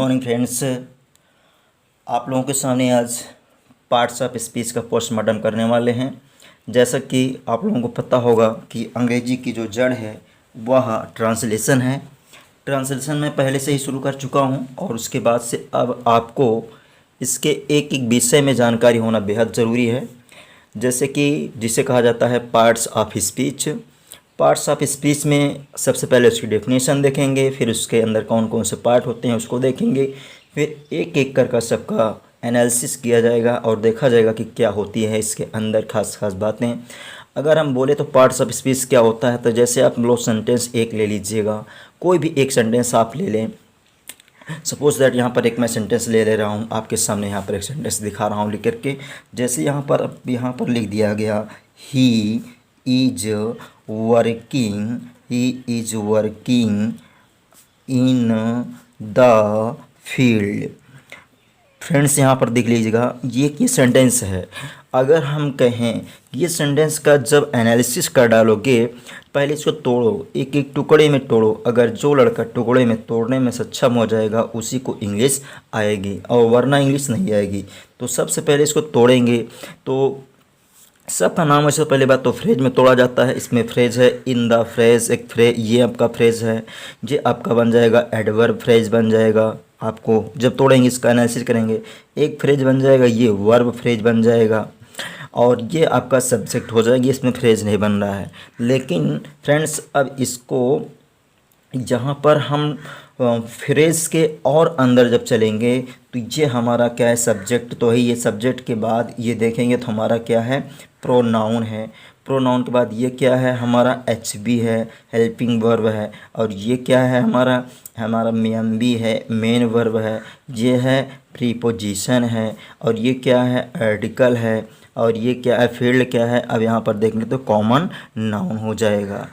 Morning friends. आप लोगों के सामने आज पार्ट्स ऑफ स्पीच का पोस्टमार्टम करने वाले हैं। जैसा कि आप लोगों को पता होगा कि अंग्रेजी की जो जड़ है वह ट्रांसलेशन है। ट्रांसलेशन मैं पहले से ही शुरू कर चुका हूं और उसके बाद से अब आपको इसके एक एक विषय में जानकारी होना बेहद ज़रूरी है। जैसे कि जिसे कहा जाता है parts of speech. Parts of speech में सबसे पहले उसकी डेफिनेशन देखेंगे, फिर उसके अंदर कौन कौन से पार्ट होते हैं उसको देखेंगे, फिर एक एक कर सबका एनालिसिस किया जाएगा और देखा जाएगा कि क्या होती है इसके अंदर खास खास बातें। अगर हम बोले तो पार्ट्स ऑफ स्पीच क्या होता है, तो जैसे आप लोग सेंटेंस एक ले लीजिएगा, कोई भी एक सेंटेंस आप ले लें। सपोज दैट यहाँ पर एक मैं सेंटेंस ले रहा हूँ, आपके सामने यहाँ पर एक सेंटेंस दिखा रहा हूँ लिख करके। जैसे यहाँ पर लिख दिया गया he is working, he is working in the field. Friends यहाँ पर देख लीजिएगा, ये सेंटेंस है। अगर हम कहें ये सेंटेंस का जब एनालिसिस कर डालोगे, पहले इसको तोड़ो, एक एक टुकड़े में तोड़ो। अगर जो लड़का टुकड़े में तोड़ने में सक्षम हो जाएगा उसी को इंग्लिश आएगी, और वरना इंग्लिश नहीं आएगी। तो सबसे पहले इसको तोड़ेंगे। तो सबका नाम है। पहले बात तो फ्रेज में तोड़ा जाता है। इसमें फ्रेज है इन द फ्रेज, एक फ्रेज ये आपका फ्रेज है, ये आपका बन जाएगा एडवर्ब फ्रेज बन जाएगा। आपको जब तोड़ेंगे इसका एनालिसिस करेंगे, एक फ्रेज बन जाएगा, ये वर्ब फ्रेज बन जाएगा, और ये आपका सब्जेक्ट हो जाएगी। इसमें फ्रेज नहीं बन रहा है। लेकिन फ्रेंड्स अब इसको जहाँ पर हम फ्रेज के और अंदर जब चलेंगे तो ये हमारा क्या है, सब्जेक्ट तो है। ये सब्जेक्ट के बाद ये देखेंगे तो हमारा क्या है, प्रोनाउन है। प्रोनाउन के बाद ये क्या है, हमारा एच बी है, हेल्पिंग वर्ब है। और ये क्या है, हमारा मेन बी है, मेन वर्ब है। ये है प्रीपोजिशन है। और ये क्या है, आर्टिकल है। और ये क्या है, फील्ड क्या है। अब यहाँ पर देखेंगे तो कॉमन नाउन हो जाएगा।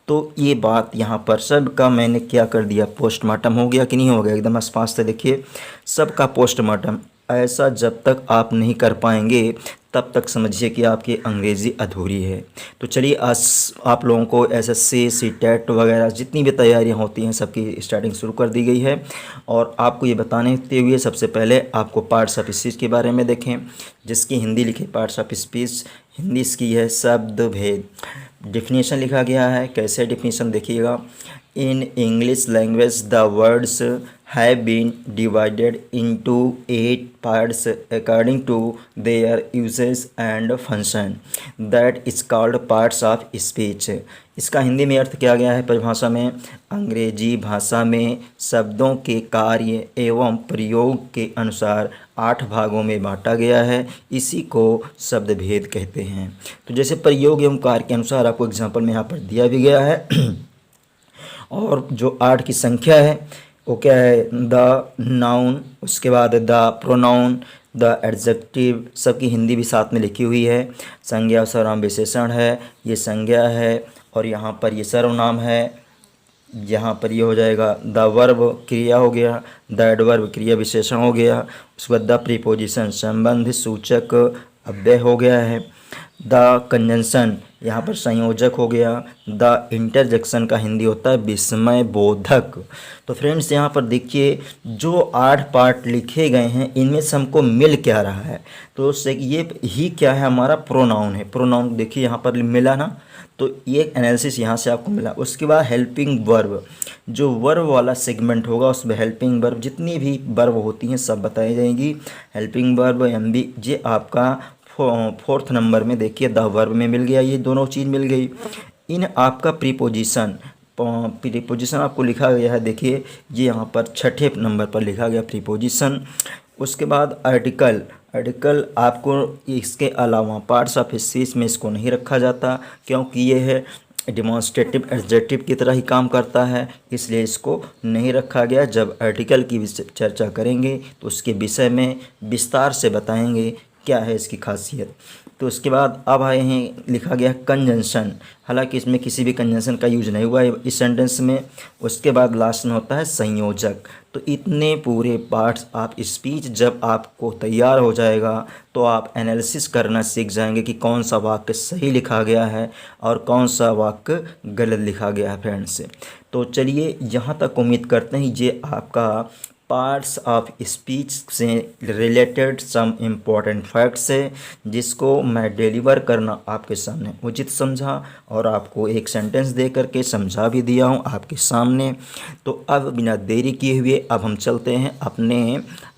तो ये बात यहाँ पर सबका मैंने क्या कर दिया, पोस्टमार्टम हो गया कि नहीं हो गया, एकदम स्पष्ट से देखिए सबका पोस्टमार्टम। ऐसा जब तक आप नहीं कर पाएंगे तब तक समझिए कि आपकी अंग्रेज़ी अधूरी है। तो चलिए आज आप लोगों को एसएससी सीटेट वगैरह जितनी भी तैयारियां होती हैं सबकी स्टार्टिंग शुरू कर दी गई है। और आपको ये बताने हुए सबसे पहले आपको पार्ट्स ऑफ स्पीच के बारे में देखें, जिसकी हिंदी लिखी पार्ट्स ऑफ स्पीच। हिंदी इसकी है शब्द भेद। डिफिनीशन लिखा गया है, कैसे डिफिनीशन देखिएगा। In English language the words have been divided into 8 parts according to their uses and function, that is called parts of speech. इसका हिंदी में अर्थ किया गया है परिभाषा में, अंग्रेजी भाषा में शब्दों के कार्य एवं प्रयोग के अनुसार 8 भागों में बांटा गया है। इसी को शब्द भेद कहते हैं। तो जैसे प्रयोग एवं कार्य के अनुसार आपको एग्जाम्पल में यहाँ पर दिया भी गया है। और जो 8 की संख्या है वो क्या है, द नाउन, उसके बाद द प्रोनाउन, द एडजेक्टिव, सबकी हिंदी भी साथ में लिखी हुई है। संज्ञा और सर्वनाम विशेषण है, ये संज्ञा है। और यहाँ पर ये सर्वनाम है, यहाँ पर ये हो जाएगा द वर्ब क्रिया हो गया, द एडवर्ब क्रिया विशेषण हो गया। उसके बाद द प्रीपोजिशन संबंध सूचक अव्यय हो गया है। द कंजंक्शन यहाँ पर संयोजक हो गया। द इंटरजेक्शन का हिंदी होता है विस्मय बोधक। तो फ्रेंड्स यहाँ पर देखिए जो 8 पार्ट लिखे गए हैं इनमें से हमको मिल क्या रहा है, तो उससे ये ही क्या है, हमारा प्रोनाउन है। प्रोनाउन देखिए यहाँ पर मिला ना, तो ये एनालिसिस यहाँ से आपको मिला। उसके बाद हेल्पिंग वर्ब, जो वर्ब वाला सेगमेंट होगा उसमें हेल्पिंग वर्ब जितनी भी वर्ब होती हैं सब बताई जाएंगी। हेल्पिंग वर्ब एम बी, ये आपका 4th नंबर में देखिए द वर्ब में मिल गया, ये दोनों चीज़ मिल गई। इन आपका प्रीपोजिशन आपको लिखा गया है, देखिए ये यहाँ पर 6ठे नंबर पर लिखा गया प्रीपोजिशन। उसके बाद आर्टिकल, आर्टिकल आपको इसके अलावा पार्ट्स ऑफ स्पीच में इसको नहीं रखा जाता, क्योंकि ये है डिमॉन्स्ट्रेटिव एडजेक्टिव की तरह ही काम करता है, इसलिए इसको नहीं रखा गया। जब आर्टिकल की चर्चा करेंगे तो उसके विषय में विस्तार से बताएंगे क्या है इसकी खासियत। तो उसके बाद अब आए हैं, लिखा गया कंजंक्शन, हालांकि इसमें किसी भी कंजंक्शन का यूज नहीं हुआ है इस सेंटेंस में। उसके बाद लास्ट में होता है संयोजक। तो इतने पूरे पार्ट्स ऑफ स्पीच जब आपको तैयार हो जाएगा तो आप एनालिसिस करना सीख जाएंगे कि कौन सा वाक्य सही लिखा गया है और कौन सा वाक्य गलत लिखा गया है फ्रेंड्स। तो चलिए यहाँ तक उम्मीद करते हैं ये आपका पार्ट्स ऑफ स्पीच से रिलेटेड सम इम्पॉर्टेंट फैक्ट्स है जिसको मैं डिलीवर करना आपके सामने उचित समझा और आपको एक सेंटेंस दे करके समझा भी दिया हूँ आपके सामने। तो अब बिना देरी किए हुए अब हम चलते हैं अपने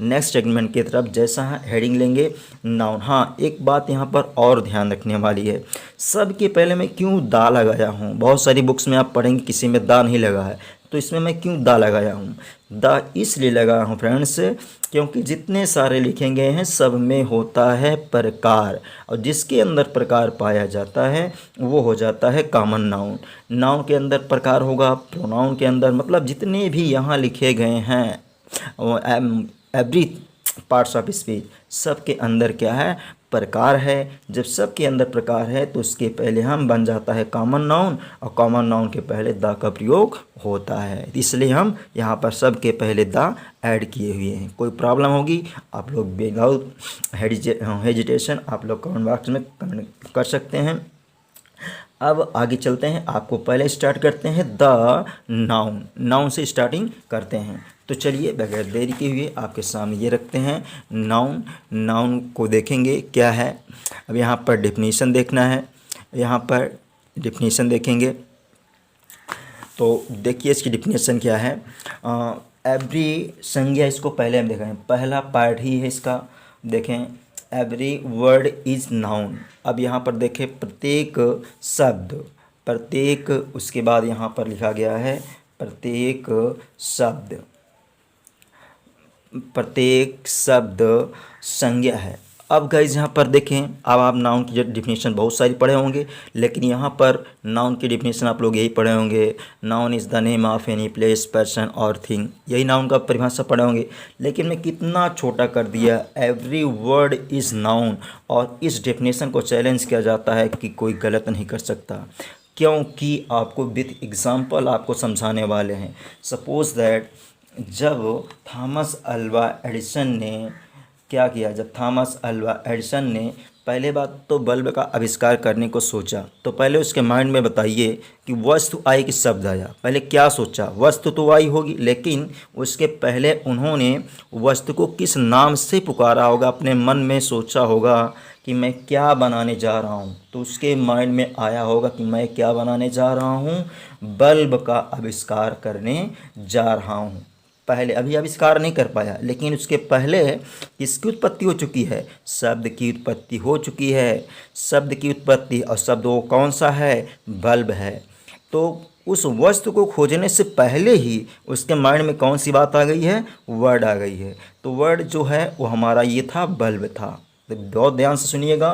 नेक्स्ट सेगमेंट की तरफ। जैसा हेडिंग लेंगे नाउन। हाँ, एक बात यहाँ पर और ध्यान रखने वाली है, सबके पहले मैं क्यों दा लगाया हूँ। बहुत सारी बुक्स में आप पढ़ेंगे किसी में दा नहीं लगा है, तो इसमें मैं क्यों दा लगाया हूँ। दा इसलिए लगाया हूँ फ्रेंड्स क्योंकि जितने सारे लिखे गए हैं सब में होता है प्रकार, और जिसके अंदर प्रकार पाया जाता है वो हो जाता है कॉमन नाउन। नाउन के अंदर प्रकार होगा, प्रोनाउन के अंदर, मतलब जितने भी यहाँ लिखे गए हैं एवरी पार्ट्स ऑफ स्पीच सब के अंदर क्या है, प्रकार है। जब सब के अंदर प्रकार है तो उसके पहले हम बन जाता है कॉमन नाउन, और कॉमन नाउन के पहले द का प्रयोग होता है, इसलिए हम यहाँ पर सब के पहले द ऐड किए हुए हैं। कोई प्रॉब्लम होगी आप लोग विदाउट हेजिटेशन आप लोग कमेंट बॉक्स में कमेंट कर सकते हैं। अब आगे चलते हैं, आपको पहले स्टार्ट करते हैं द नाउन। नाउन से स्टार्टिंग करते हैं, तो चलिए बगैर देरी के हुए आपके सामने ये रखते हैं नाउन। नाउन को देखेंगे क्या है। अब यहाँ पर डेफिनेशन देखना है, यहाँ पर डेफिनेशन देखेंगे तो देखिए इसकी डेफिनेशन क्या है। एवरी संज्ञा, इसको पहले हम देखें, पहला पार्ट ही है इसका। देखें एवरी वर्ड इज़ नाउन। अब यहाँ पर देखें प्रत्येक शब्द, प्रत्येक, उसके बाद यहाँ पर लिखा गया है प्रत्येक शब्द, प्रत्येक शब्द संज्ञा है। अब गाइज यहाँ पर देखें, अब आप नाउन की जो डिफिनेशन बहुत सारी पढ़े होंगे, लेकिन यहाँ पर नाउन की डिफिनेशन आप लोग यही पढ़े होंगे, noun is the name of any place person और थिंग, यही नाउन का परिभाषा पढ़े होंगे। लेकिन मैं कितना छोटा कर दिया, एवरी वर्ड इज़ नाउन, और इस डेफिनेशन को चैलेंज किया जाता है कि कोई गलत नहीं कर सकता, क्योंकि आपको विथ एग्जाम्पल आपको समझाने वाले हैं। सपोज दैट जब थॉमस अल्वा एडिसन ने क्या किया, जब थॉमस अल्वा एडिसन ने पहले बात तो बल्ब का आविष्कार करने को सोचा, तो पहले उसके माइंड में बताइए कि वस्तु आई कि शब्द आया। पहले क्या सोचा, वस्तु तो आई होगी, लेकिन उसके पहले उन्होंने वस्तु को किस नाम से पुकारा होगा, अपने मन में सोचा होगा कि मैं क्या बनाने जा रहा हूँ। तो उसके माइंड में आया होगा कि मैं क्या बनाने जा रहा हूँ, बल्ब का आविष्कार करने जा रहा हूँ। पहले अभी आविष्कार नहीं कर पाया, लेकिन उसके पहले किसकी उत्पत्ति हो चुकी है, शब्द की उत्पत्ति हो चुकी है। शब्द की उत्पत्ति, और शब्द वो कौन सा है, बल्ब है। तो उस वस्तु को खोजने से पहले ही उसके माइंड में कौन सी बात आ गई है, वर्ड आ गई है। तो वर्ड जो है वो हमारा ये था, बल्ब था। तो बहुत ध्यान से सुनिएगा।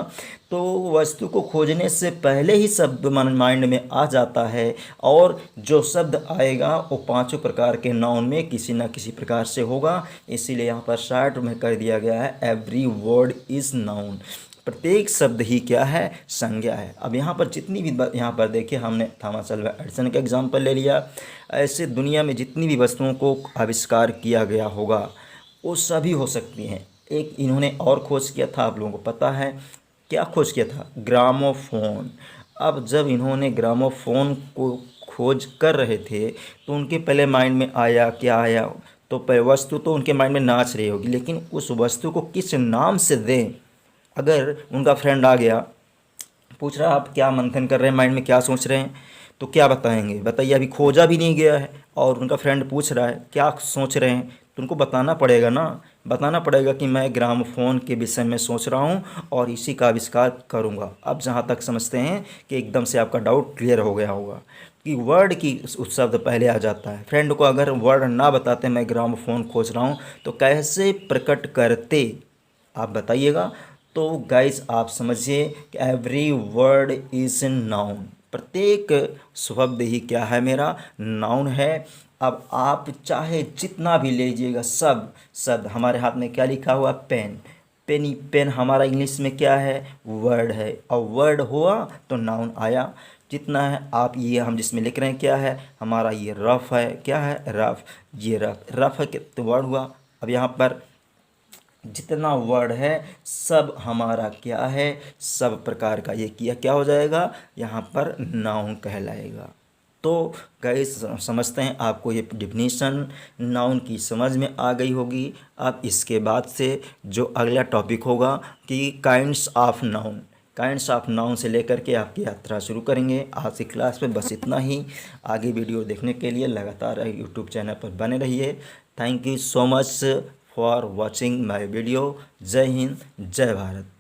तो वस्तु को खोजने से पहले ही शब्द माइंड में आ जाता है, और जो शब्द आएगा वो पांचों प्रकार के नाउन में किसी न किसी प्रकार से होगा। इसीलिए यहाँ पर शॉर्ट में कर दिया गया है एवरी वर्ड इज़ नाउन। प्रत्येक शब्द ही क्या है, संज्ञा है। अब यहाँ पर जितनी भी यहाँ पर देखिए, हमने थॉमस अल्वा एडिसन का एग्जाम्पल ले लिया। ऐसे दुनिया में जितनी भी वस्तुओं को आविष्कार किया गया होगा वो सभी हो सकती हैं। एक इन्होंने और खोज किया था, आप लोगों को पता है क्या खोज किया था, ग्रामोफोन। अब जब इन्होंने ग्रामोफोन को खोज कर रहे थे तो उनके पहले माइंड में आया, क्या आया, तो वस्तु तो उनके माइंड में नाच रही होगी, लेकिन उस वस्तु को किस नाम से दें। अगर उनका फ्रेंड आ गया, पूछ रहा आप क्या मंथन कर रहे हैं, माइंड में क्या सोच रहे हैं, तो क्या बताएंगे, बताइए। अभी खोजा भी नहीं गया है और उनका फ्रेंड पूछ रहा है क्या सोच रहे हैं, तो उनको बताना पड़ेगा ना, बताना पड़ेगा कि मैं ग्रामोफोन के विषय में सोच रहा हूँ और इसी का आविष्कार करूँगा। अब जहाँ तक समझते हैं कि एकदम से आपका डाउट क्लियर हो गया होगा कि वर्ड की उस शब्द पहले आ जाता है। फ्रेंड को अगर वर्ड ना बताते मैं ग्रामोफोन खोज रहा हूँ तो कैसे प्रकट करते, आप बताइएगा। तो गाइस आप समझिए कि एवरी वर्ड इज़ नाउन, प्रत्येक शब्द ही क्या है, मेरा नाउन है। अब आप चाहे जितना भी ले लीजिएगा, सब शब्द, हमारे हाथ में क्या लिखा हुआ, पेन, पेन, पेन हमारा इंग्लिश में क्या है, वर्ड है, और वर्ड हुआ तो नाउन आया। जितना है आप ये हम जिसमें लिख रहे हैं क्या है, हमारा ये रफ है, क्या है, रफ, ये रफ, रफ है तो वर्ड हुआ। अब यहाँ पर जितना वर्ड है सब हमारा क्या है, सब प्रकार का ये किया क्या हो जाएगा, यहाँ पर नाउन कहलाएगा। तो गाइस समझते हैं आपको ये डिफिनीशन नाउन की समझ में आ गई होगी। अब इसके बाद से जो अगला टॉपिक होगा कि kinds of noun, kinds of noun से लेकर के आपकी यात्रा शुरू करेंगे। आज की क्लास में बस इतना ही। आगे वीडियो देखने के लिए लगातार यूट्यूब चैनल पर बने रहिए। Thank you so much for watching my video. जय हिंद, जय भारत।